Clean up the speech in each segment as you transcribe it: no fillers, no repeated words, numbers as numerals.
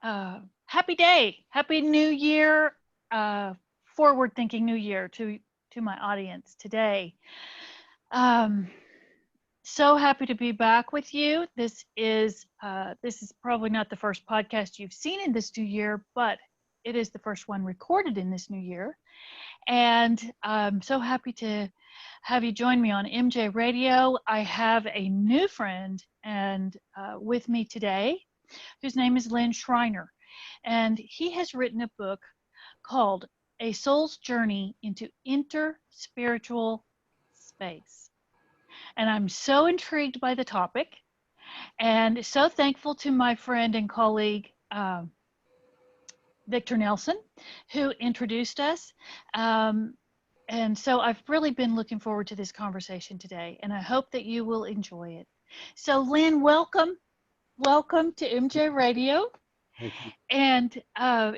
Happy day, happy new year, forward-thinking new year to my audience today. Um, so happy to be back with you. This is probably not the first podcast you've seen in this new year, but it is the first one recorded in this new year. And I'm so happy to have you join me on MJ Radio. I have a new friend and with me today, whose name is Len Schreiner. And he has written a book called A Soul's Journey into Interspiritual Space. And I'm so intrigued by the topic and so thankful to my friend and colleague, Victor Nelson, who introduced us. And so I've really been looking forward to this conversation today, and I hope that you will enjoy it. So Lynn, welcome. Welcome to MJ Radio. Thank you. And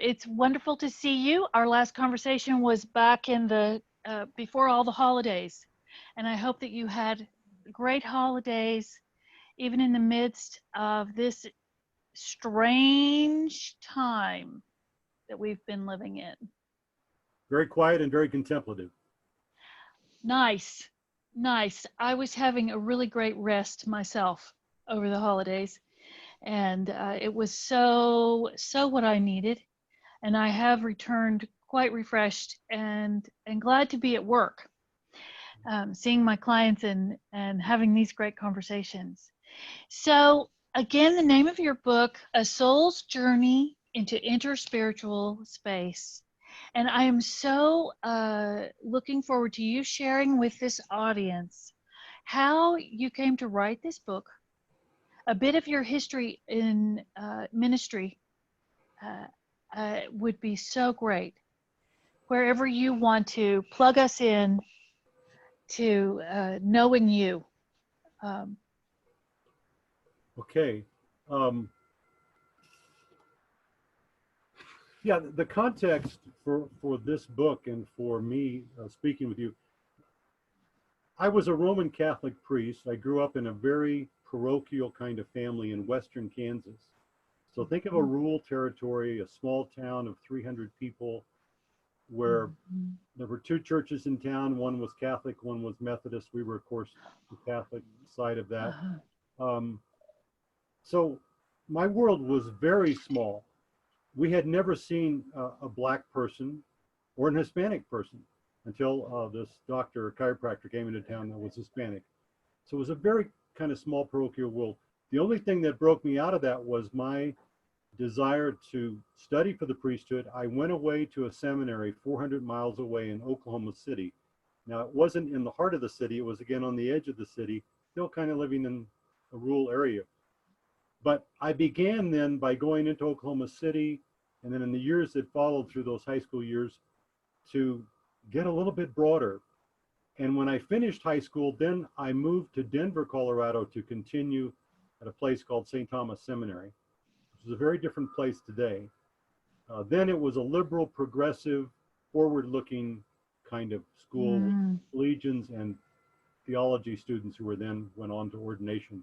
it's wonderful to see you. Our last conversation was back in the before all the holidays, and I hope that you had great holidays, even in the midst of this strange time that we've been living in. Very quiet and very contemplative. Nice, nice. I was having a really great rest myself over the holidays, and it was so what I needed. And I have returned quite refreshed and glad to be at work, seeing my clients and having these great conversations. So again, the name of your book, A Soul's Journey into Interspiritual Space. And I am so looking forward to you sharing with this audience how you came to write this book, a bit of your history in ministry would be so great. Wherever you want to plug us in to knowing you. Okay. Yeah, the context for this book and for me speaking with you, I was a Roman Catholic priest. I grew up in a very parochial kind of family in western Kansas. So think of a rural territory, a small town of 300 people, where there were two churches in town. One was Catholic, one was Methodist. We were, of course, the Catholic side of that. So my world was very small. We had never seen a black person or an Hispanic person until this doctor, chiropractor, came into town that was Hispanic. So it was a very kind of small parochial world. The only thing that broke me out of that was my desire to study for the priesthood. I went away to a seminary 400 miles away in Oklahoma City. Now, it wasn't in the heart of the city. It was, again, on the edge of the city, still kind of living in a rural area. But I began then by going into Oklahoma City, and then in the years that followed through those high school years, to get a little bit broader. And when I finished high school, then I moved to Denver, Colorado to continue at a place called St. Thomas Seminary, which is a very different place today. Then it was a liberal, progressive, forward-looking kind of school, with legions and theology students who were then went on to ordination.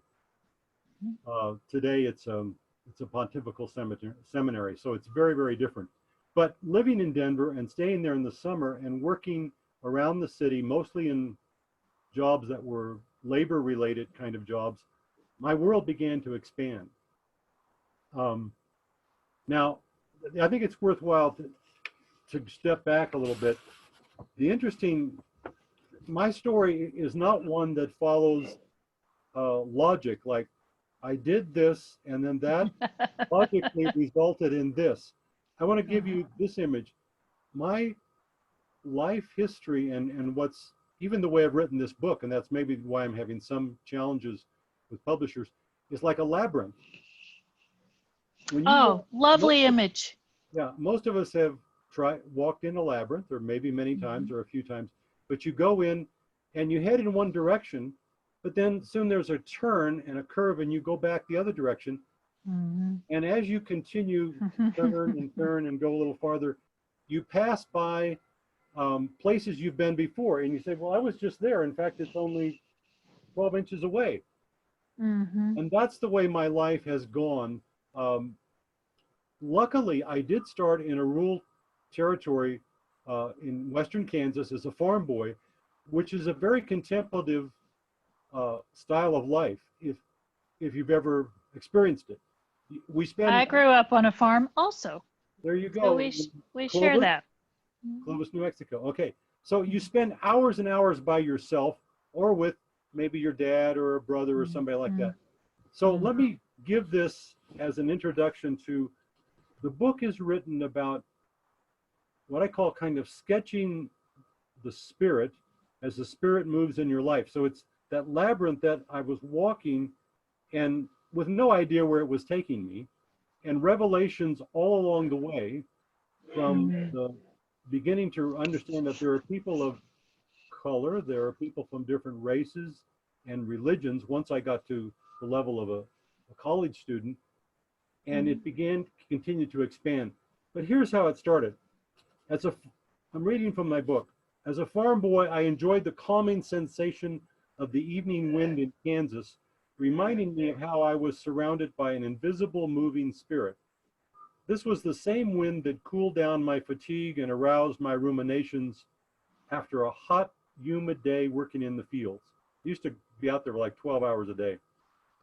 Today it's a pontifical seminary, so it's very, very different. But living in Denver and staying there in the summer and working around the city, mostly in jobs that were labor-related kind of jobs, my world began to expand. Now, I think it's worthwhile to step back a little bit. My story is not one that follows logic, like I did this and then that logically resulted in this. I want to give you this image. My life history and what's, even the way I've written this book, and that's maybe why I'm having some challenges with publishers, is like a labyrinth. Lovely image. Yeah, most of us have walked in a labyrinth, or maybe many times or a few times, but you go in and you head in one direction, but then soon there's a turn and a curve and you go back the other direction. And as you continue turn and turn and go a little farther, you pass by places you've been before, and you say, well, I was just there. In fact, it's only 12 inches away. And that's the way my life has gone. luckily, I did start in a rural territory in western Kansas as a farm boy, which is a very contemplative style of life. If you've ever experienced it, we I spend. grew up on a farm also, There you so go. we share Clovis, that. Clovis, New Mexico. Okay, so you spend hours and hours by yourself, or with maybe your dad or a brother or somebody like that. So let me give this as an introduction to the book. Is written about what I call kind of sketching the spirit as the spirit moves in your life. So it's that labyrinth that I was walking and with no idea where it was taking me, and revelations all along the way, from the beginning to understand that there are people of color, there are people from different races and religions once I got to the level of a college student, and it began to continue to expand. But here's how it started. I'm reading from my book. As a farm boy, I enjoyed the calming sensation of the evening wind in Kansas, reminding me of how I was surrounded by an invisible moving spirit. This was the same wind that cooled down my fatigue and aroused my ruminations after a hot, humid day working in the fields. I used to be out there for like 12 hours a day.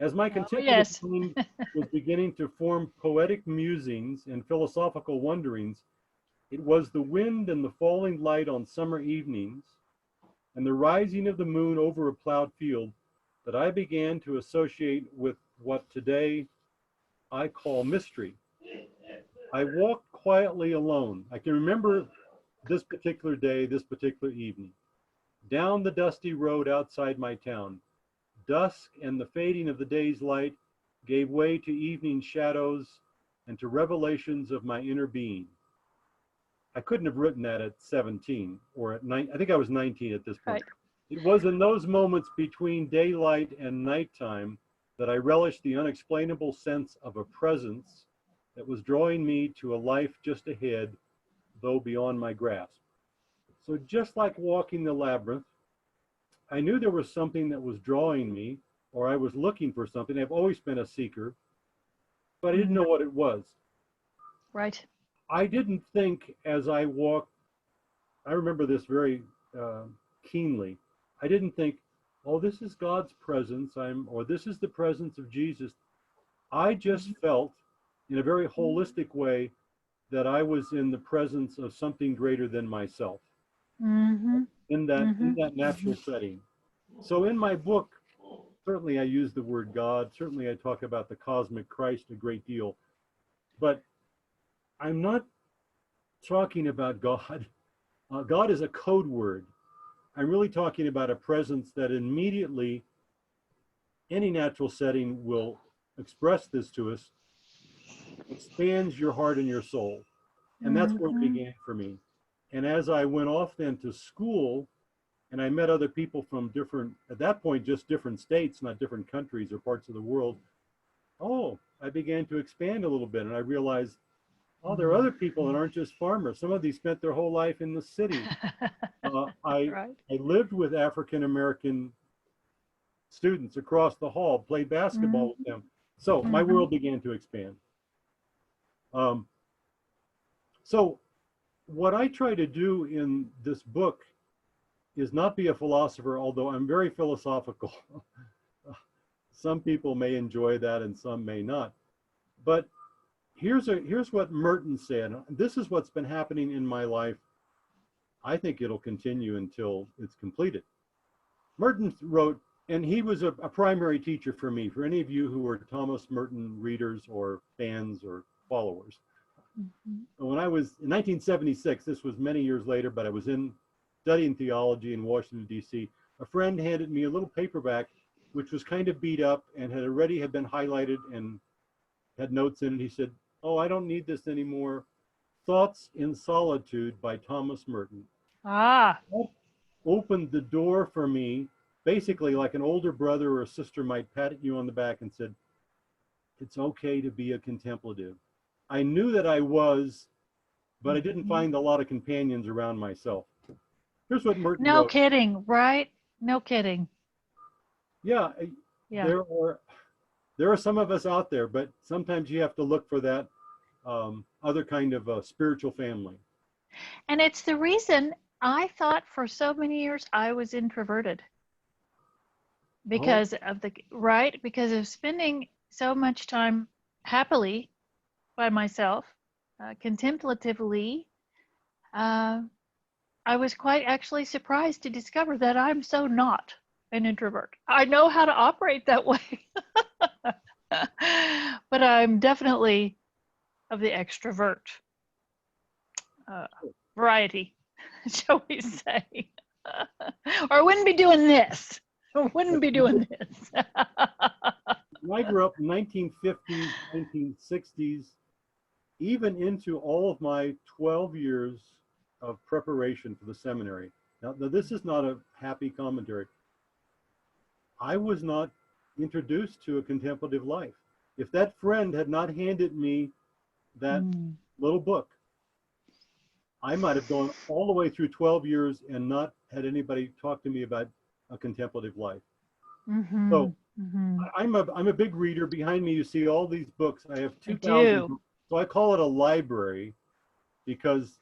As my Oh, contemplative yes. mind was beginning to form poetic musings and philosophical wonderings, it was the wind and the falling light on summer evenings and the rising of the moon over a plowed field that I began to associate with what today I call mystery. I walked quietly alone. I can remember this particular day, this particular evening, down the dusty road outside my town. Dusk and the fading of the day's light gave way to evening shadows and to revelations of my inner being. I couldn't have written that at 17 or at 9. I think I was 19 at this point. Right. It was in those moments between daylight and nighttime that I relished the unexplainable sense of a presence that was drawing me to a life just ahead, though beyond my grasp. So just like walking the labyrinth, I knew there was something that was drawing me, or I was looking for something. I've always been a seeker, but I didn't know what it was. Right. I didn't think as I walked, I remember this very keenly. I didn't think, oh, this is God's presence, or this is the presence of Jesus. I just felt in a very holistic way that I was in the presence of something greater than myself in that natural setting. So in my book, certainly I use the word God. Certainly I talk about the cosmic Christ a great deal, but I'm not talking about God. God is a code word. I'm really talking about a presence that immediately any natural setting will express this to us, expands your heart and your soul. And that's where it began for me. And as I went off then to school, and I met other people from different, at that point, just different states, not different countries or parts of the world. Oh, I began to expand a little bit, and I realized, oh, there are other people that aren't just farmers. Some of these spent their whole life in the city. I Right. lived with African American students across the hall, played basketball with them. So my world began to expand. So what I try to do in this book is not be a philosopher, although I'm very philosophical. Some people may enjoy that and some may not. But here's what Merton said. This is what's been happening in my life. I think it'll continue until it's completed. Merton wrote, and he was a primary teacher for me, for any of you who are Thomas Merton readers or fans or followers. When I was in 1976, this was many years later, but I was studying theology in Washington, D.C. A friend handed me a little paperback, which was kind of beat up and had already been highlighted and had notes in it. He said, oh, I don't need this anymore. Thoughts in Solitude by Thomas Merton. Ah. That opened the door for me, basically like an older brother or a sister might pat you on the back and said, it's okay to be a contemplative. I knew that I was, but I didn't find a lot of companions around myself. Here's what Merton No wrote. kidding, right? No kidding. Yeah, Yeah. there are some of us out there, but sometimes you have to look for that other kind of spiritual family. And it's the reason I thought for so many years I was introverted Oh, because of the right because of spending so much time happily by myself, contemplatively. Uh, I was quite actually surprised to discover that I'm so not an introvert. I know how to operate that way, but I'm definitely of the extrovert uh, variety, shall we say. Or I wouldn't be doing this. I wouldn't be doing this. I grew up in 1950s, 1960s, even into all of my 12 years of preparation for the seminary. Now this is not a happy commentary. I was not introduced to a contemplative life. If that friend had not handed me that Mm. little book, I might have gone all the way through 12 years and not had anybody talk to me about a contemplative life. Mm-hmm. So Mm-hmm. I'm a big reader. Behind me, you see all these books. I have I 2,000. do. So I call it a library because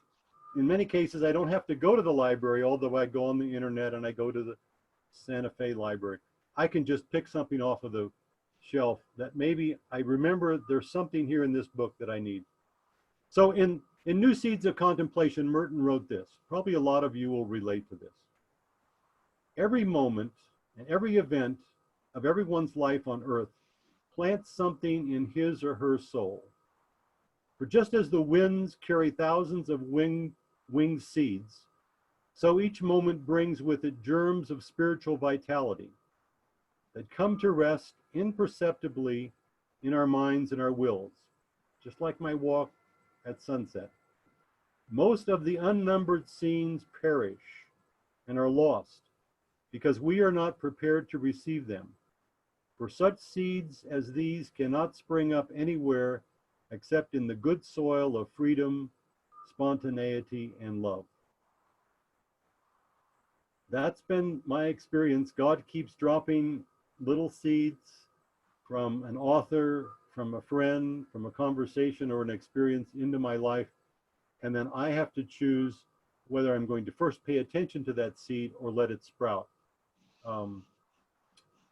in many cases, I don't have to go to the library, although I go on the internet and I go to the Santa Fe library. I can just pick something off of the shelf that maybe I remember there's something here in this book that I need. So in New Seeds of Contemplation, Merton wrote this. Probably a lot of you will relate to this. Every moment and every event of everyone's life on earth plants something in his or her soul. For just as the winds carry thousands of winged seeds, so each moment brings with it germs of spiritual vitality that come to rest imperceptibly in our minds and our wills, just like my walk at sunset. Most of the unnumbered scenes perish and are lost because we are not prepared to receive them. For such seeds as these cannot spring up anywhere except in the good soil of freedom, spontaneity, and love. That's been my experience. God keeps dropping little seeds from an author, from a friend, from a conversation or an experience into my life. And then I have to choose whether I'm going to first pay attention to that seed or let it sprout. Um,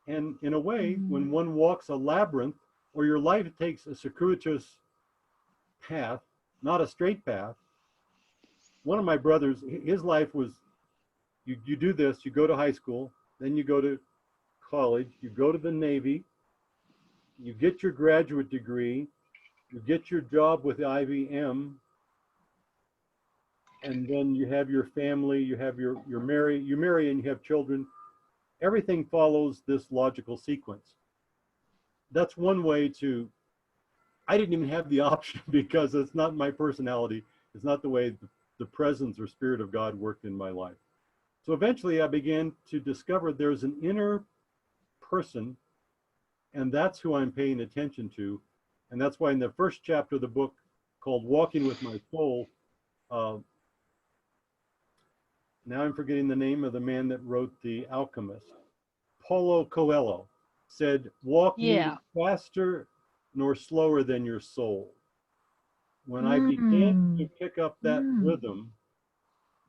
and in a way, Mm. when one walks a labyrinth or your life takes a circuitous path, not a straight path, one of my brothers, his life was you do this, you go to high school, then you go to college, you go to the Navy, you get your graduate degree, you get your job with IBM, and then you have your family, you have you marry and you have children. Everything follows this logical sequence. That's one way to, I didn't even have the option because it's not my personality. It's not the way the presence or spirit of God worked in my life. So eventually I began to discover there's an inner person, and that's who I'm paying attention to. And that's why in the first chapter of the book called Walking with My Soul, uh, now I'm forgetting the name of the man that wrote The Alchemist, Paulo Coelho, said, walk neither Yeah. faster nor slower than your soul. When I began to Mm. pick up that Mm. rhythm,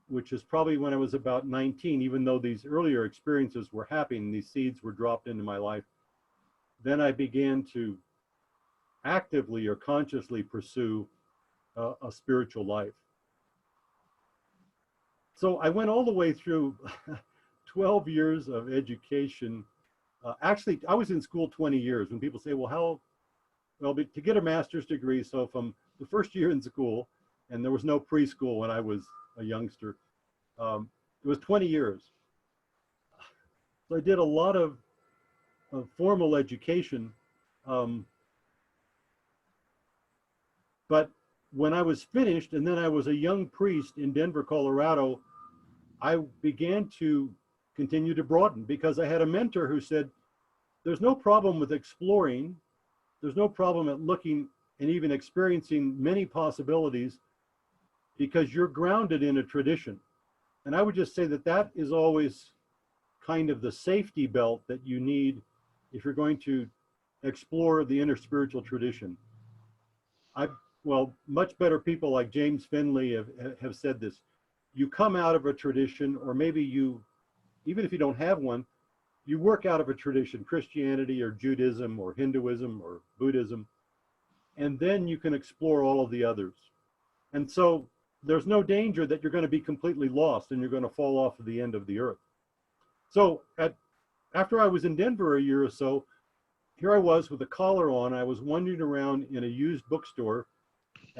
which is probably when I was about 19, even though these earlier experiences were happening, these seeds were dropped into my life, then I began to actively or consciously pursue a spiritual life. So I went all the way through 12 years of education. Actually, I was in school 20 years. When people say, well, to get a master's degree, so from the first year in school, and there was no preschool when I was a youngster, it was 20 years. So I did a lot of formal education. Um, but when I was finished, and then I was a young priest in Denver, Colorado, I began to continue to broaden because I had a mentor who said, there's no problem with exploring. There's no problem at looking and even experiencing many possibilities because you're grounded in a tradition. And I would just say that that is always kind of the safety belt that you need if you're going to explore the inner spiritual tradition. I well, much better people like James Finley have said this. You come out of a tradition, or maybe you, even if you don't have one, you work out of a tradition, Christianity or Judaism or Hinduism or Buddhism, and then you can explore all of the others. And so there's no danger that you're going to be completely lost and you're going to fall off of the end of the earth. So after I was in Denver a year or so, here I was with a collar on. I was wandering around in a used bookstore,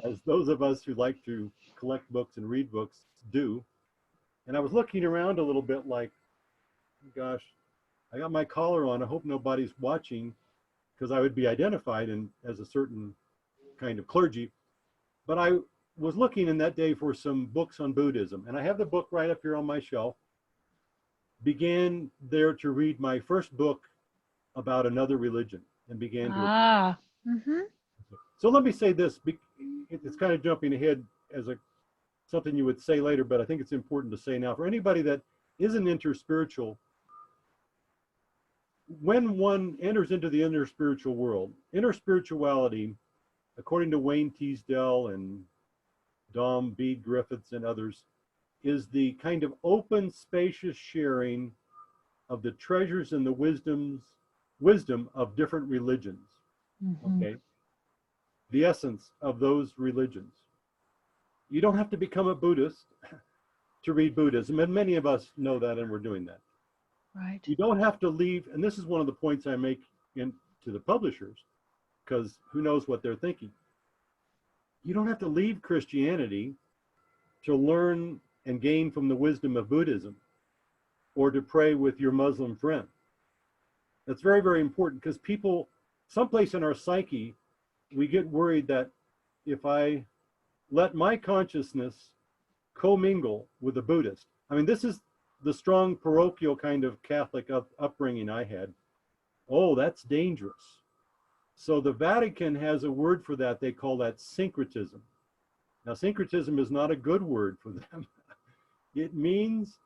as those of us who like to collect books and read books do. And I was looking around a little bit like, gosh, I got my collar on. I hope nobody's watching, because I would be identified as a certain kind of clergy. But I was looking in that day for some books on Buddhism. And I have the book right up here on my shelf. Began there to read my first book about another religion, and began to. Ah. Mm-hmm. So let me say this. It's kind of jumping ahead as something you would say later, but I think it's important to say now. For anybody that isn't interspiritual, when one enters into the interspiritual world, interspirituality, according to Wayne Teasdale and Dom B. Griffiths and others, is the kind of open, spacious sharing of the treasures and the wisdom of different religions. Mm-hmm. Okay, the essence of those religions. You don't have to become a Buddhist to read Buddhism, and many of us know that, and we're doing that. Right. You don't have to leave, and this is one of the points I make to the publishers, because who knows what they're thinking. You don't have to leave Christianity to learn and gain from the wisdom of Buddhism, or to pray with your Muslim friend. That's very, very important, because people, someplace in our psyche, we get worried that if I let my consciousness commingle with a Buddhist, I mean, this is the strong parochial kind of Catholic upbringing I had. Oh, that's dangerous. So the Vatican has a word for that. They call that syncretism. Now, syncretism is not a good word for them. It means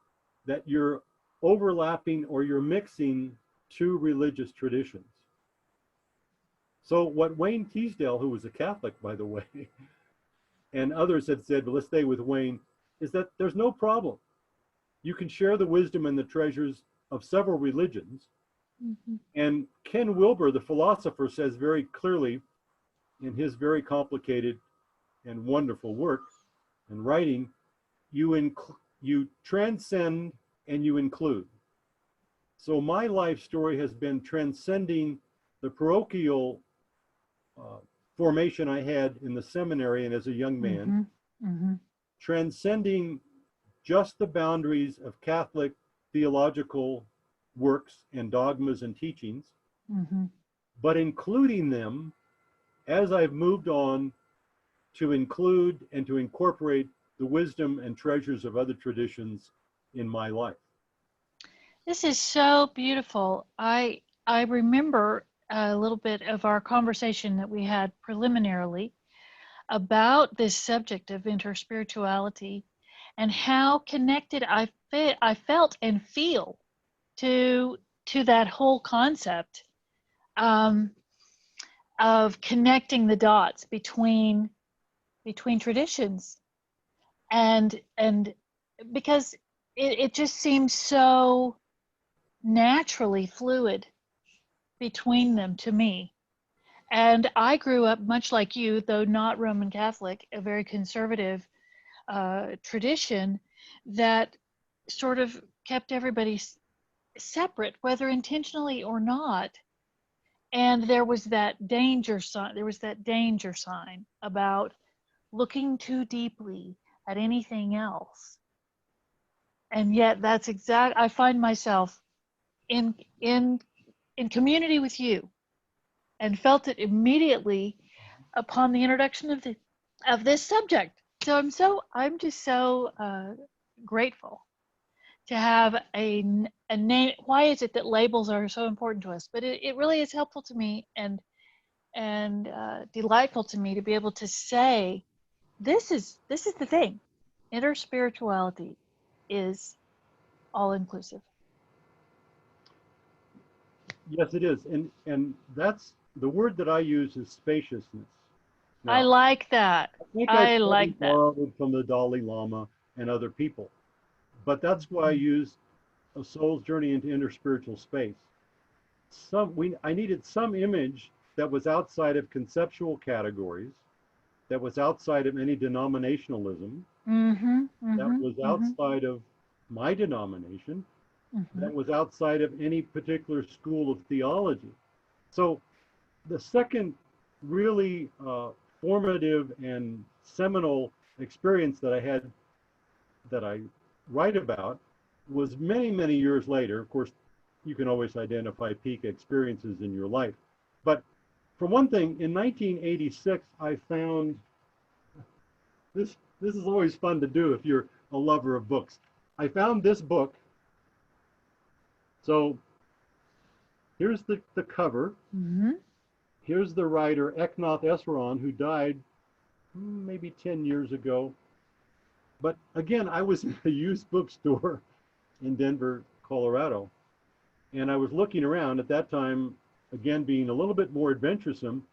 that you're overlapping or you're mixing two religious traditions. So what Wayne Teasdale, who was a Catholic, by the way, and others had said, but let's stay with Wayne, is that there's no problem. You can share the wisdom and the treasures of several religions. Mm-hmm. And Ken Wilber, the philosopher, says very clearly in his very complicated and wonderful work and writing, you transcend and you include. So my life story has been transcending the parochial formation I had in the seminary and as a young man, mm-hmm. Mm-hmm. transcending just the boundaries of Catholic theological works and dogmas and teachings, mm-hmm. but including them as I've moved on to include and to incorporate the wisdom and treasures of other traditions in my life. This is so beautiful. I remember a little bit of our conversation that we had preliminarily about this subject of interspirituality and how connected I felt and feel to that whole concept of connecting the dots between traditions, and because it just seems so naturally fluid between them to me. And I grew up much like you, though not Roman Catholic, a very conservative tradition that sort of kept everybody separate, whether intentionally or not. And there was that danger sign. There was that danger sign about looking too deeply at anything else. And yet, that's I find myself in community with you, and felt it immediately upon the introduction of this subject. So I'm just so grateful to have a name. Why is it that labels are so important to us? But it really is helpful to me and delightful to me to be able to say, this is the thing. Interspirituality is all inclusive. Yes, it is. And that's the word that I use is spaciousness. I Now, like that. I think I I probably like that. borrowed it from the Dalai Lama and other people, but that's why I Mhm. use A Soul's Journey into Interspiritual Space. I needed some image that was outside of conceptual categories, that was outside of any denominationalism, Mhm. that Mhm. was Mhm. outside of my denomination, Mhm. that was outside of any particular school of theology. So the second really formative and seminal experience that I had that I write about was many, many years later. Of course, you can always identify peak experiences in your life. But for one thing, in 1986, I found this. This is always fun to do if you're a lover of books. I found this book. So here's the cover. Mhm. Here's the writer, Eknath Esron, who died maybe 10 years ago. But again, I was in a used bookstore in Denver, Colorado, and I was looking around at that time, again, being a little bit more adventuresome.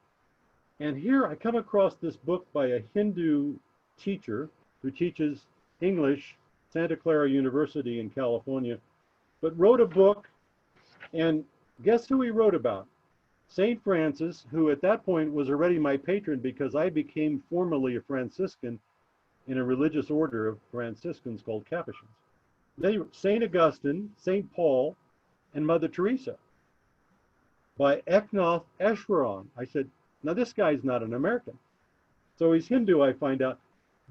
And here I come across this book by a Hindu teacher who teaches English, Santa Clara University in California, but wrote a book. And guess who he wrote about? St. Francis, who at that point was already my patron because I became formally a Franciscan in a religious order of Franciscans called Capuchins. St. Augustine, St. Paul, and Mother Teresa by Eknath Eswaran. I said, now this guy's not an American. So he's Hindu, I find out.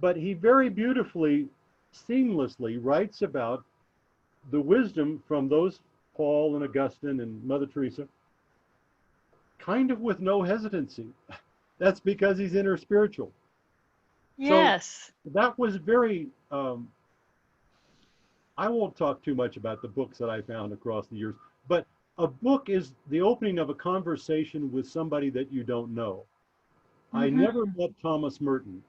But he very beautifully, seamlessly writes about the wisdom from those Paul and Augustine and Mother Teresa, kind of with no hesitancy. That's because he's interspiritual. So Yes. that was very, I won't talk too much about the books that I found across the years, but a book is the opening of a conversation with somebody that you don't know. I never Mhm. met Thomas Merton.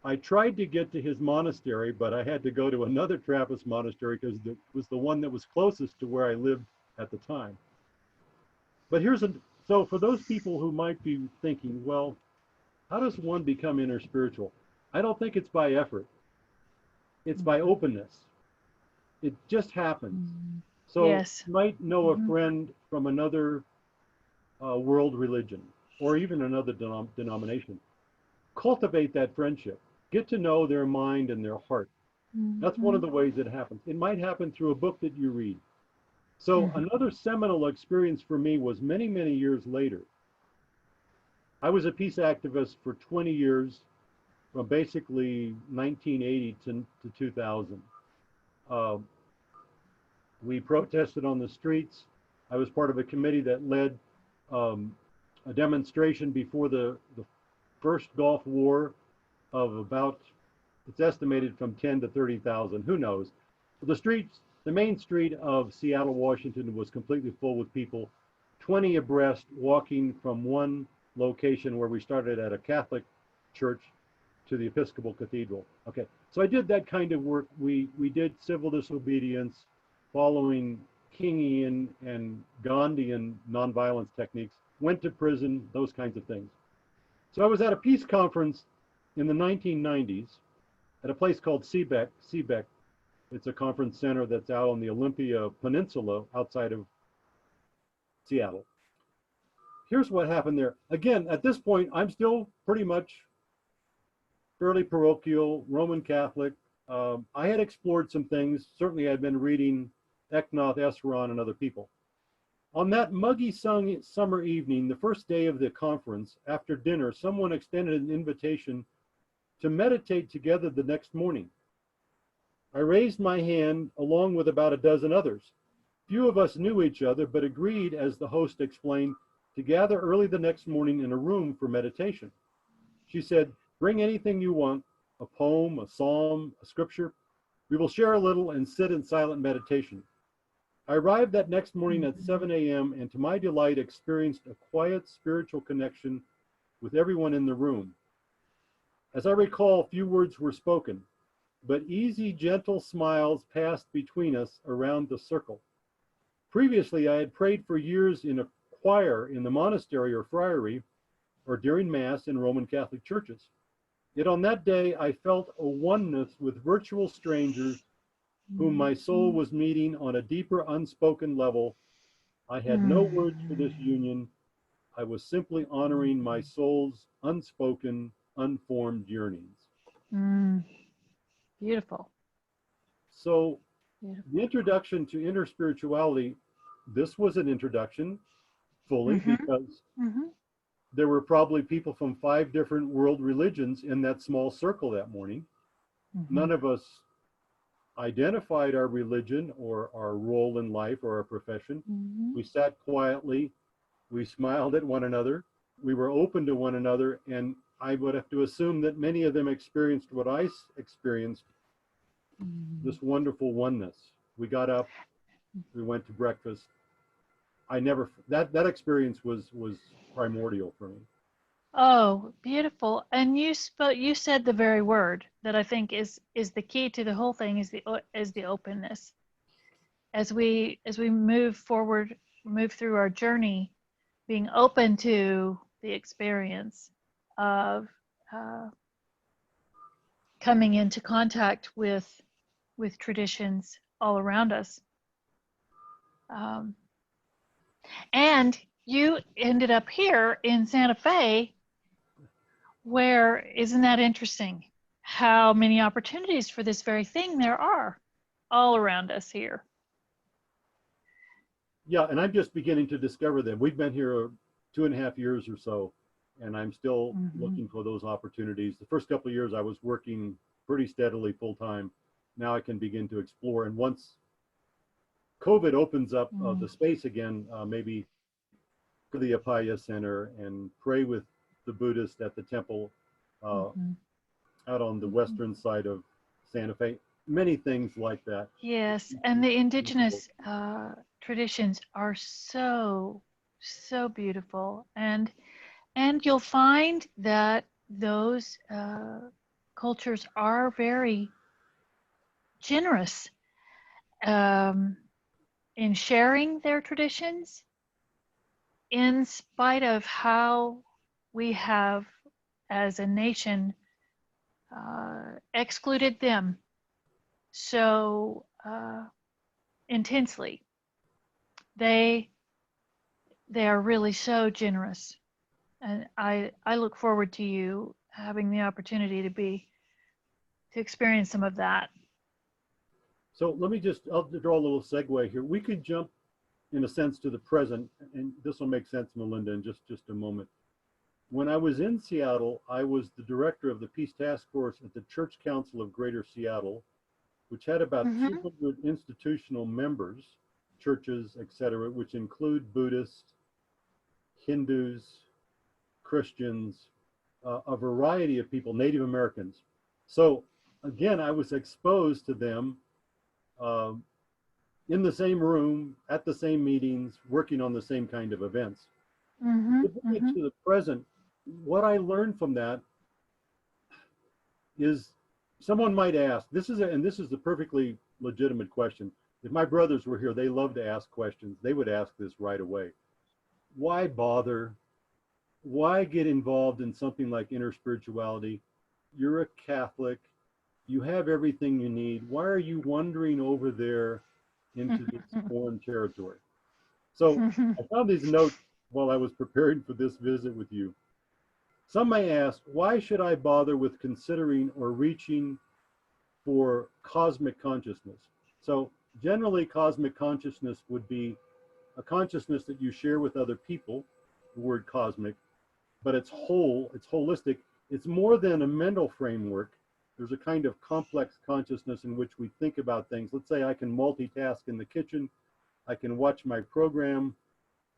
I tried to get to his monastery, but I had to go to another Trappist monastery because it was the one that was closest to where I lived at the time. But so for those people who might be thinking, well, how does one become interspiritual? I don't think it's by effort. It's by Mhm. openness. It just happens. Mhm. So Yes. you might know a Mhm. friend from another world religion or even another denomination. Cultivate that friendship. Get to know their mind and their heart. That's one of Mhm. the ways it happens. It might happen through a book that you read. So Mhm. another seminal experience for me was many, many years later. I was a peace activist for 20 years, from basically 1980 to 2000. Uh, we protested on the streets. I was part of a committee that led um, a demonstration before the first Gulf War of about, it's estimated from 10 to 30,000, who knows. The streets, the main street of Seattle, Washington was completely full with people, 20 abreast, walking from one location where we started at a Catholic church to the Episcopal Cathedral. Okay, so I did that kind of work. We did civil disobedience, following Kingian and Gandhian nonviolence techniques. Went to prison, those kinds of things. So I was at a peace conference in the 1990s at a place called Seebeck. Seebeck. It's a conference center that's out on the Olympia Peninsula outside of Seattle. Here's what happened there. Again, at this point, I'm still pretty much fairly parochial, Roman Catholic. I had explored some things. Certainly, I'd been reading Eknath Esron and other people. On that muggy summer evening, the first day of the conference, after dinner, someone extended an invitation to meditate together the next morning. I raised my hand along with about a dozen others. Few of us knew each other, but agreed, as the host explained, to gather early the next morning in a room for meditation. She said, bring anything you want, a poem, a psalm, a scripture. We will share a little and sit in silent meditation. I arrived that next morning at Mhm. 7 a.m. and to my delight experienced a quiet spiritual connection with everyone in the room. As I recall, few words were spoken, but easy, gentle smiles passed between us around the circle. Previously, I had prayed for years in a choir in the monastery or friary, or during Mass in Roman Catholic churches. Yet on that day, I felt a oneness with virtual strangers whom my soul was meeting on a deeper, unspoken level. I had no words for this union. I was simply honoring my soul's unspoken, unformed yearnings. Mm, beautiful. So Beautiful. the introduction to interspirituality, this was an introduction fully because there were probably people from 5 different world religions in that small circle that morning. None of us identified our religion or our role in life or our profession. We sat quietly, we smiled at one another, we were open to one another, and I would have to assume that many of them experienced what I experienced, this wonderful oneness. We got up, we went to breakfast. I never, that experience was primordial for me. Oh, beautiful. And you said the very word that I think is the key to the whole thing is the openness. As we move forward, move through our journey, being open to the experience of coming into contact with traditions all around us. And you ended up here in Santa Fe, where, isn't that interesting how many opportunities for this very thing there are all around us here. Yeah, and I'm just beginning to discover them. We've been here 2.5 years or so, and I'm still looking for those opportunities. The first couple of years I was working pretty steadily full time. Now I can begin to explore. And once COVID opens up the space again, maybe go to the Apaya Center and pray with the Buddhist at the temple out on the western side of Santa Fe. Many things like that. Yes, and the indigenous traditions are so beautiful, and you'll find that those cultures are very generous in sharing their traditions, in spite of how we have, as a nation, excluded them so intensely. They are really so generous, and I look forward to you having the opportunity to experience some of that. So let me I'll draw a little segue here. We could jump in a sense to the present, and this will make sense, Melinda, in just a moment. When I was in Seattle, I was the director of the Peace Task Force at the Church Council of Greater Seattle, which had about 200 institutional members, churches, etc., which include Buddhists, Hindus, Christians, a variety of people, Native Americans. So again, I was exposed to them in the same room, at the same meetings, working on the same kind of events. To bring it to the present, what I learned from that is, someone might ask, this is a perfectly legitimate question. If my brothers were here, they love to ask questions. They would ask this right away. Why bother? Why get involved in something like interspirituality? You're a Catholic. You have everything you need. Why are you wandering over there into this foreign territory? So I found these notes while I was preparing for this visit with you. Some may ask, why should I bother with considering or reaching for cosmic consciousness? So generally, cosmic consciousness would be a consciousness that you share with other people, the word cosmic, but it's whole, it's holistic. It's more than a mental framework. There's a kind of complex consciousness in which we think about things. Let's say I can multitask in the kitchen. I can watch my program.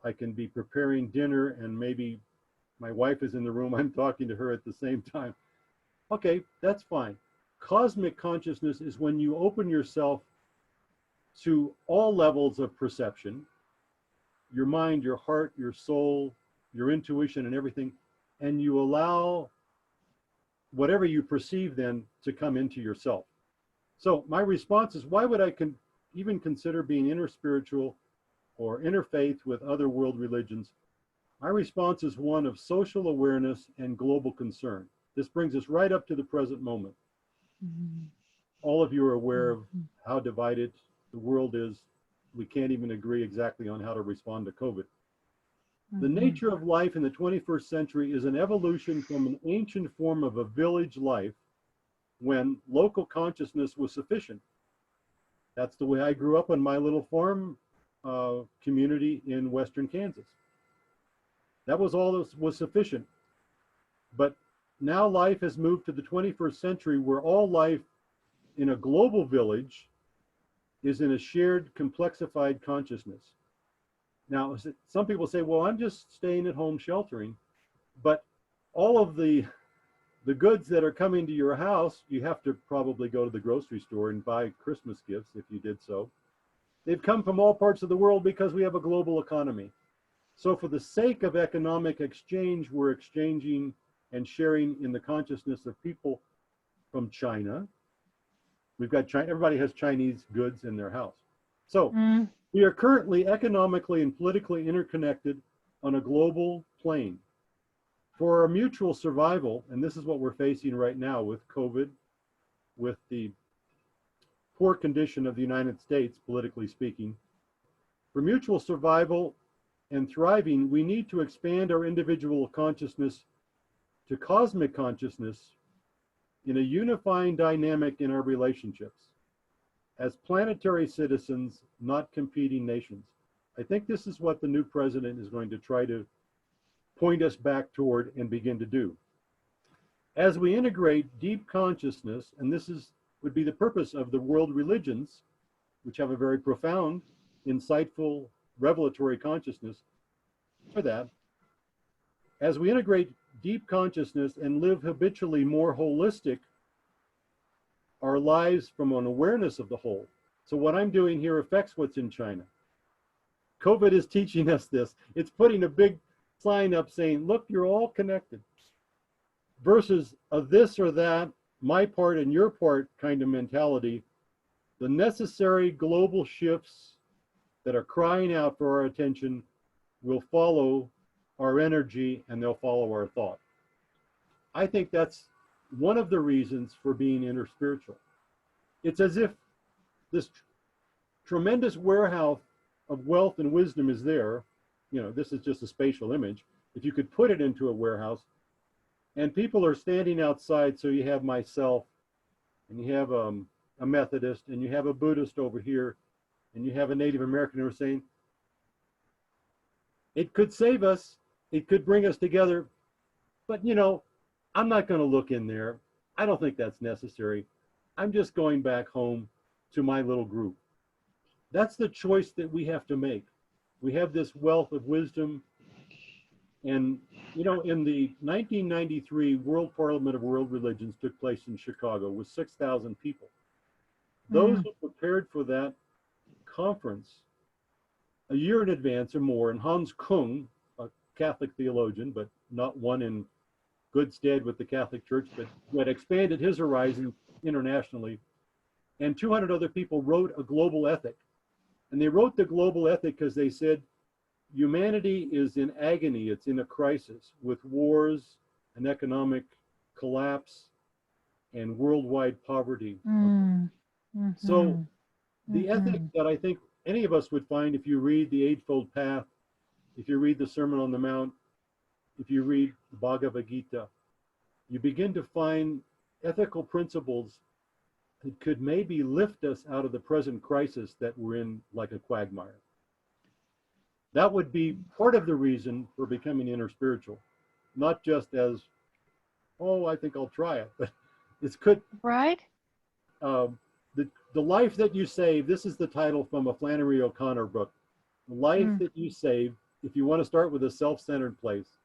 I can be preparing dinner, and maybe my wife is in the room. I'm talking to her at the same time. Okay, that's fine. Cosmic consciousness is when you open yourself to all levels of perception, your mind, your heart, your soul, your intuition, and everything, and you allow whatever you perceive then to come into yourself. So my response is, why would I even consider being interspiritual or interfaith with other world religions? My response is one of social awareness and global concern. This brings us right up to the present moment. Mhm. All of you are aware of Mhm. how divided the world is. We can't even agree exactly on how to respond to COVID. The Mhm. nature of life in the 21st century is an evolution from an ancient form of a village life when local consciousness was sufficient. That's the way I grew up on my little farm community in western Kansas. That was all that was sufficient. But now life has moved to the 21st century where all life in a global village is in a shared complexified consciousness. Now, some people say, well, I'm just staying at home sheltering, but all of the goods that are coming to your house, you have to probably go to the grocery store and buy Christmas gifts if you did so. They've come from all parts of the world because we have a global economy. So for the sake of economic exchange, we're exchanging and sharing in the consciousness of people from China. We've got China, everybody has Chinese goods in their house. So Mm. we are currently economically and politically interconnected on a global plane. For our mutual survival, and this is what we're facing right now with COVID, with the poor condition of the United States, politically speaking, for mutual survival and thriving, we need to expand our individual consciousness to cosmic consciousness in a unifying dynamic in our relationships as planetary citizens, not competing nations. I think this is what the new president is going to try to point us back toward and begin to do. As we integrate deep consciousness, and this would be the purpose of the world religions, which have a very profound, insightful, revelatory consciousness for that, as we integrate deep consciousness and live habitually more holistic, our lives from an awareness of the whole. So what I'm doing here affects what's in China. COVID is teaching us this. It's putting a big sign up saying, look, you're all connected. Versus a this or that, my part and your part kind of mentality, the necessary global shifts that are crying out for our attention will follow our energy and they'll follow our thought. I think that's one of the reasons for being interspiritual. It's as if this tremendous warehouse of wealth and wisdom is there. You know, this is just a spatial image. If you could put it into a warehouse, and people are standing outside, so you have myself, and you have a Methodist, and you have a Buddhist over here, and you have a Native American who are saying, it could save us, it could bring us together, but you know, I'm not going to look in there. I don't think that's necessary. I'm just going back home to my little group. That's the choice that we have to make. We have this wealth of wisdom. And, you know, in the 1993 World Parliament of World Religions took place in Chicago with 6,000 people. Those Mm. who prepared for that conference a year in advance or more, and Hans Kung, a Catholic theologian, but not one in good stead with the Catholic Church, but who had expanded his horizons internationally, and 200 other people wrote a global ethic. And they wrote the global ethic because they said humanity is in agony, it's in a crisis with wars and economic collapse and worldwide poverty. Mm. So Mhm. the ethic Mhm. that I think any of us would find if you read the Eightfold Path, if you read the Sermon on the Mount, if you read the Bhagavad Gita, you begin to find ethical principles that could maybe lift us out of the present crisis that we're in like a quagmire. That would be part of the reason for becoming interspiritual, not just as, oh, I think I'll try it, but it's could, Right? um, the life that you save, this is the title from a Flannery O'Connor book, the life Mm. that you save, if you want to start with a self-centered place,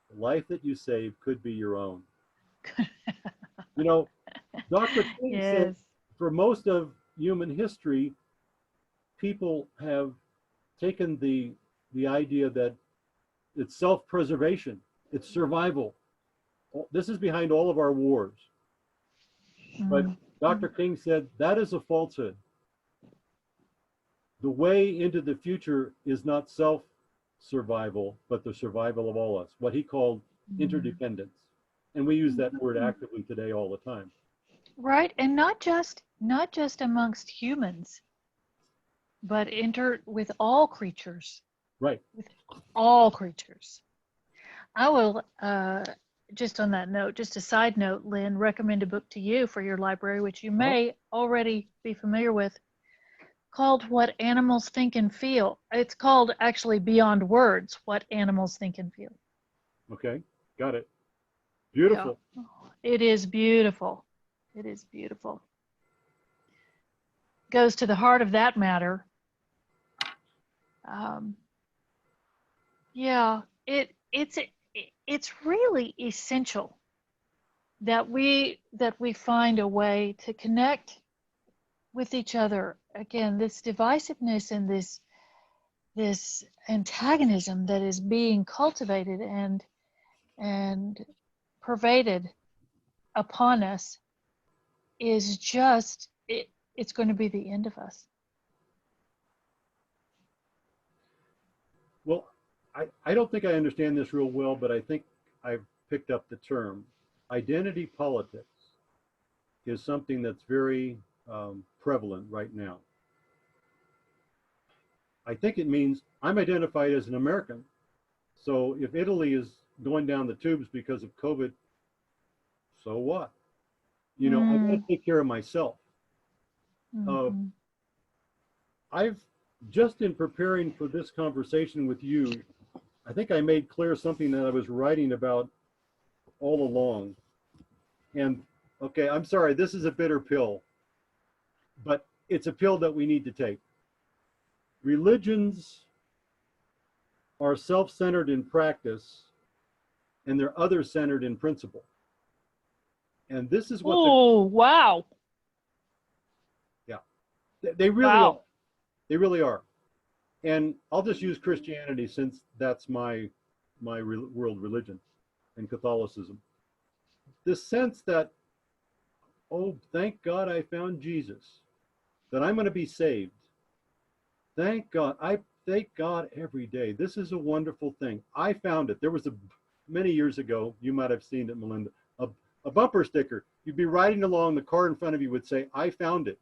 the life that you save could be your own. You know, Dr. King said Yes. for most of human history, people have taken the idea that it's self-preservation, it's survival. This is behind all of our wars. But Mm. Dr. King said that is a falsehood. The way into the future is not self-preservation, survival, but the survival of all us, what he called interdependence. And we use that word Mhm. actively today all the time. Right, and not just amongst humans, but inter with all creatures, Right. with all creatures. I will just on that note, just a side note, Lynn, recommend a book to you for your library, which you Uh-huh. may already be familiar with, called What Animals Think and Feel. It's called actually Beyond Words, What Animals Think and Feel. Okay. Got it. Yeah, Beautiful. it is beautiful. It is beautiful. Goes to the heart of that matter. Um, yeah, it's really essential that we find a way to connect with each other. Again, this divisiveness and this antagonism that is being cultivated and pervaded upon us is just it's going to be the end of us. Well, I don't think I understand this real well, but I think I've picked up the term. Identity politics is something that's very prevalent right now. I think it means I'm identified as an American. So if Italy is going down the tubes because of COVID, so what? You know, I got to Mm, take care of myself. Uh, mm-hmm. I've just in preparing for this conversation with you, I think I made clear something that I was writing about all along. And okay, I'm sorry, this is a bitter pill, but it's a pill that we need to take. Religions are self centered in practice and they're other centered in principle. And this is what Oh, wow. yeah, they really are. Wow. They really are. And I'll just use Christianity since that's my world religion and Catholicism. The sense that, oh, thank God I found Jesus, that I'm going to be saved. Thank God. I thank God every day. This is a wonderful thing. I found it. There was a many years ago, you might have seen it, Melinda, a, a bumper sticker. You'd be riding along, the car in front of you would say, I found it.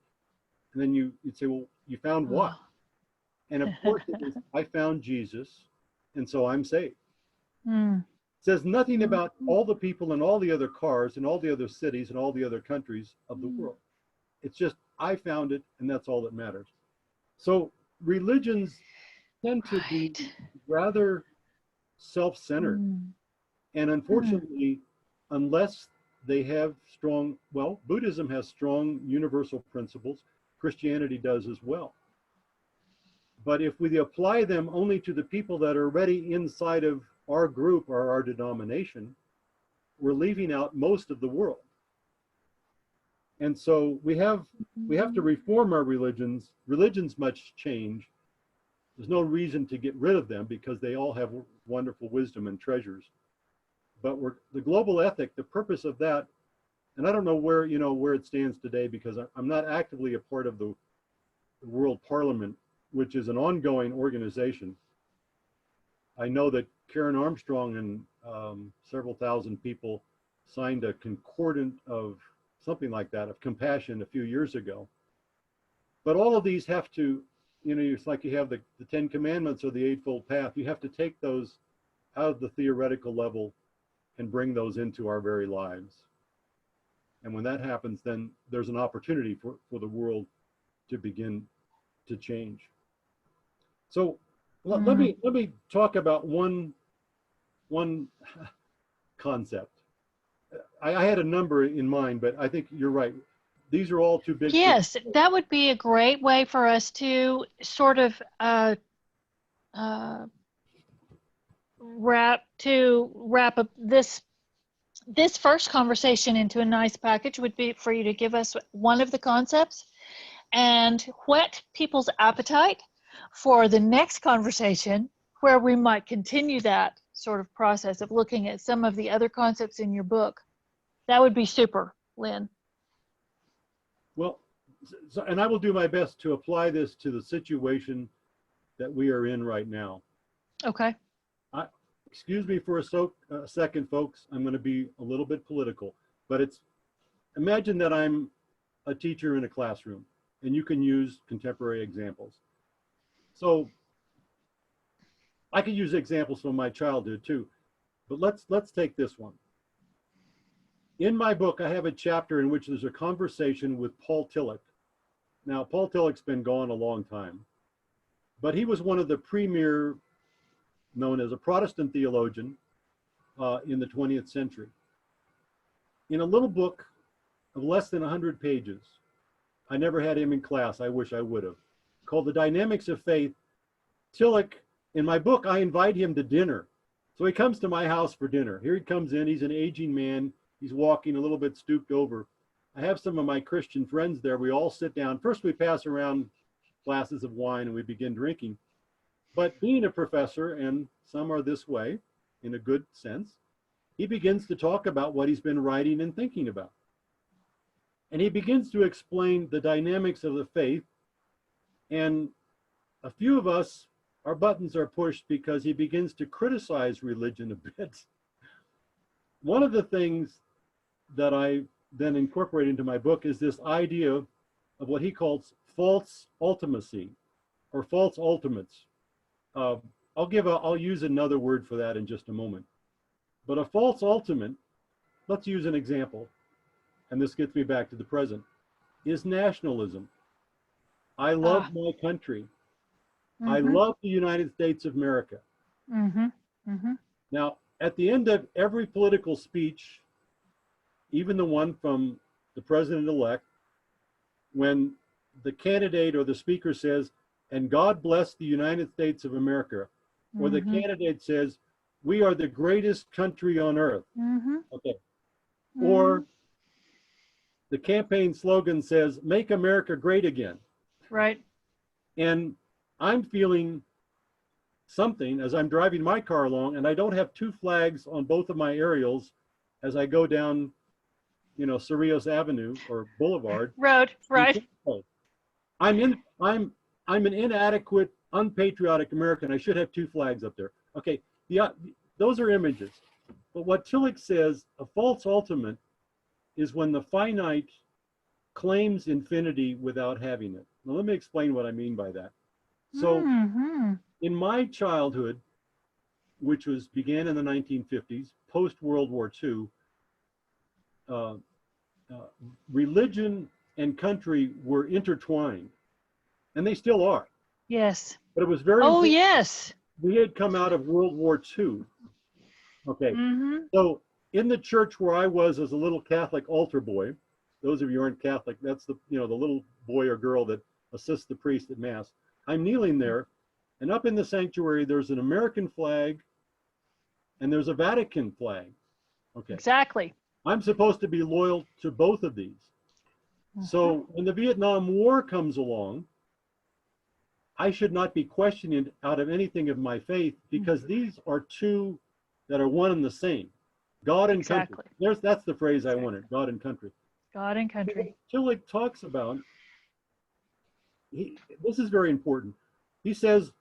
And then you'd say, well, you found what? Oh. And of course it was, I found Jesus, and so I'm saved. Mm, It says nothing mm, about all the people in all the other cars and all the other cities and all the other countries of the mm. world. It's just, I found it, and that's all that matters. So religions tend to be Right. rather self-centered. Mm, And mm. unfortunately, unless they have strong, well, Buddhism has strong universal principles, Christianity does as well. But if we apply them only to the people that are already inside of our group or our denomination, we're leaving out most of the world. And so we have to reform our religions. Religions must change. There's no reason to get rid of them because they all have wonderful wisdom and treasures. But the global ethic, the purpose of that, and I don't know where it stands today because I'm not actively a part of the World Parliament, which is an ongoing organization. I know that Karen Armstrong and several thousand people signed a concordant of something like that of compassion a few years ago. But all of these have to, it's like you have the Ten Commandments or the Eightfold Path. You have to take those out of the theoretical level and bring those into our very lives. And when that happens, then there's an opportunity for the world to begin to change. So Mm. let me talk about one concept. I had a number in mind, but I think you're right. These are all too big for. Yes, that would be a great way for us to sort of uh, wrap up this first conversation into a nice package would be for you to give us one of the concepts and whet people's appetite for the next conversation where we might continue that sort of process of looking at some of the other concepts in your book. That would be super, Lynn. Well, and I will do my best to apply this to the situation that we are in right now. Okay. I, excuse me for a second, folks. I'm going to be a little bit political, but imagine that I'm a teacher in a classroom, and you can use contemporary examples. So I could use examples from my childhood too, but let's take this one. In my book, I have a chapter in which there's a conversation with Paul Tillich. Now, Paul Tillich's been gone a long time, but he was one of the premier, known as a Protestant theologian in the 20th century. In a little book of less than 100 pages, I never had him in class, I wish I would have, called The Dynamics of Faith, Tillich, in my book, I invite him to dinner. So he comes to my house for dinner. Here he comes in, he's an aging man, he's walking a little bit stooped over. I have some of my Christian friends there. We all sit down. First, we pass around glasses of wine and we begin drinking. But being a professor, and some are this way in a good sense, he begins to talk about what he's been writing and thinking about. And he begins to explain the dynamics of the faith. And a few of us, our buttons are pushed because he begins to criticize religion a bit. One of the things that I then incorporate into my book is this idea of what he calls false ultimacy or false ultimates. I'll use another word for that in just a moment. But a false ultimate, let's use an example, and this gets me back to the present, is nationalism. I love my country. Mm-hmm. I love the United States of America. Mm-hmm. Mm-hmm. Now, at the end of every political speech, even the one from the president-elect, when the candidate or the speaker says, "And God bless the United States of America," or the candidate says, "We are the greatest country on earth." Okay. Or the campaign slogan says, "Make America great again." Right. And I'm feeling something as I'm driving my car along, and I don't have two flags on both of my aerials as I go down, Cerrillos Avenue or Boulevard. Road, right. I'm an inadequate, unpatriotic American. I should have two flags up there. Okay, those are images. But what Tillich says, a false ultimate, is when the finite claims infinity without having it. Now let me explain what I mean by that. So in my childhood, which began in the 1950s, post World War II, religion and country were intertwined, and they still are. Yes. But it was very important. Yes. We had come out of World War II. Okay. So in the church where I was as a little Catholic altar boy, those of you who aren't Catholic, that's the little boy or girl that assists the priest at Mass. I'm kneeling there, and up in the sanctuary, there's an American flag and there's a Vatican flag. Okay. Exactly. I'm supposed to be loyal to both of these. So when the Vietnam War comes along, I should not be questioning out of anything of my faith, because these are two that are one and the same. God and country. That's the phrase I wanted, God and country. God and country. Tillich talks about, this is very important. He says,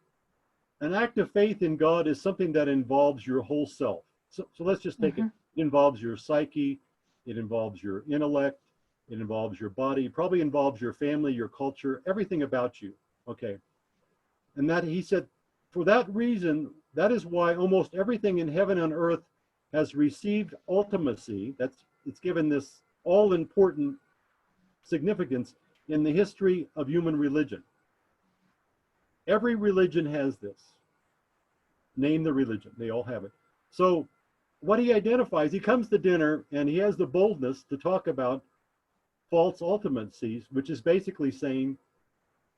an act of faith in God is something that involves your whole self. So let's just take it. It involves your psyche. It involves your intellect. It involves your body. It probably involves your family, your culture, everything about you. Okay. And that, he said, for that reason, that is why almost everything in heaven and earth has received ultimacy. It's given this all-important significance in the history of human religion. Every religion has this. Name the religion. They all have it. So what he identifies, he comes to dinner and he has the boldness to talk about false ultimacies, which is basically saying,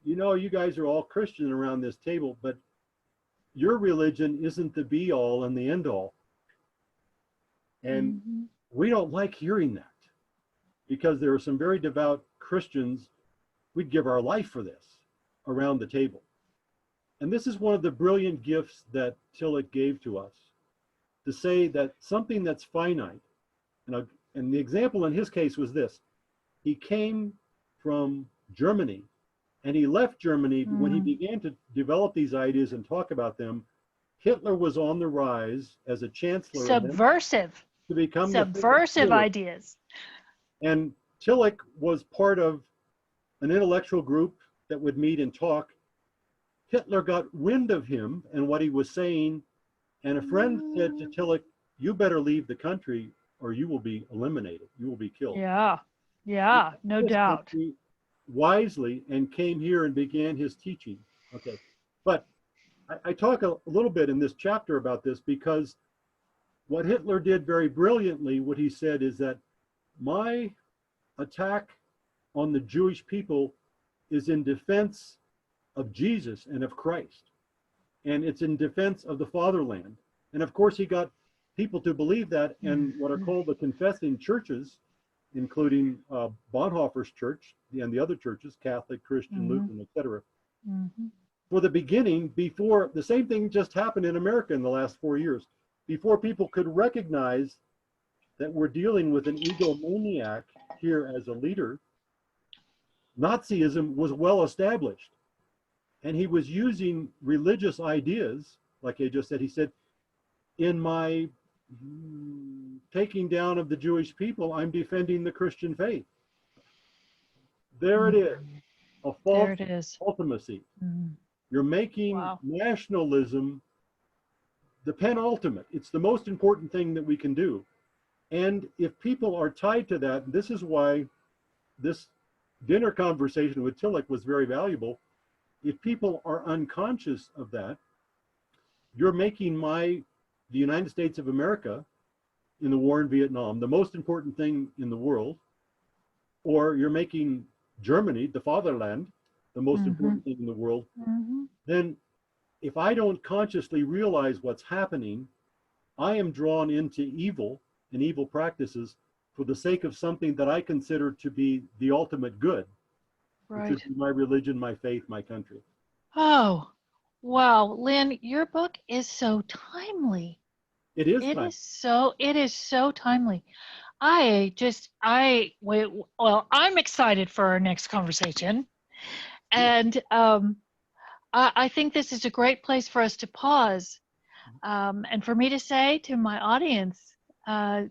you guys are all Christian around this table, but your religion isn't the be all and the end all. And we don't like hearing that, because there are some very devout Christians, we'd give our life for this, around the table. And this is one of the brilliant gifts that Tillich gave to us, to say that something that's finite, and the example in his case was this: he came from Germany, and he left Germany when he began to develop these ideas and talk about them. Hitler was on the rise as a chancellor and then Subversive, to become the third subversive Führer. ideas. And Tillich was part of an intellectual group that would meet and talk. Hitler got wind of him and what he was saying, and a friend said to Tillich, "You better leave the country or you will be eliminated. You will be killed." Yeah, He yeah, left no this doubt. country wisely and came here and began his teaching. Okay, but I talk a little bit in this chapter about this because what Hitler did very brilliantly, what he said is that my attack on the Jewish people is in defense of Jesus and of Christ. And it's in defense of the fatherland. And of course, he got people to believe that, and what are called the confessing churches, including Bonhoeffer's church and the other churches, Catholic, Christian, Lutheran, etc. For the beginning, before the same thing just happened in America in the last 4 years, before people could recognize that we're dealing with an egomaniac here as a leader, Nazism was well established. And he was using religious ideas, like I just said. He said, in my taking down of the Jewish people, I'm defending the Christian faith. There it is, a false ultimacy. You're making nationalism the penultimate. It's the most important thing that we can do. And if people are tied to that, this is why this dinner conversation with Tillich was very valuable. If people are unconscious of that, you're making the United States of America in the war in Vietnam the most important thing in the world, or you're making Germany, the fatherland, the most important thing in the world, then if I don't consciously realize what's happening, I am drawn into evil and evil practices for the sake of something that I consider to be the ultimate good, which is my religion, my faith, my country. Oh, wow, Len, your book is so timely. It is It timely. it is so timely. Well, I'm excited for our next conversation. And I think this is a great place for us to pause and for me to say to my audience,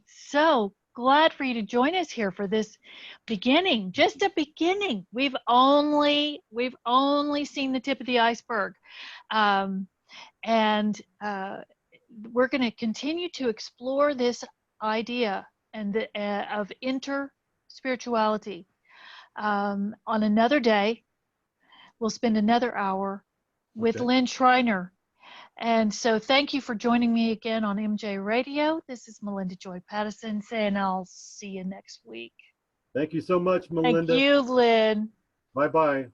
so glad for you to join us here for this beginning, just a beginning. We've only seen the tip of the iceberg. And we're going to continue to explore this idea and of interspirituality. On another day, we'll spend another hour with Len Schreiner. And so thank you for joining me again on MJ Radio. This is Melinda Joy Pattison saying I'll see you next week. Thank you so much, Melinda. Thank you, Len. Bye-bye.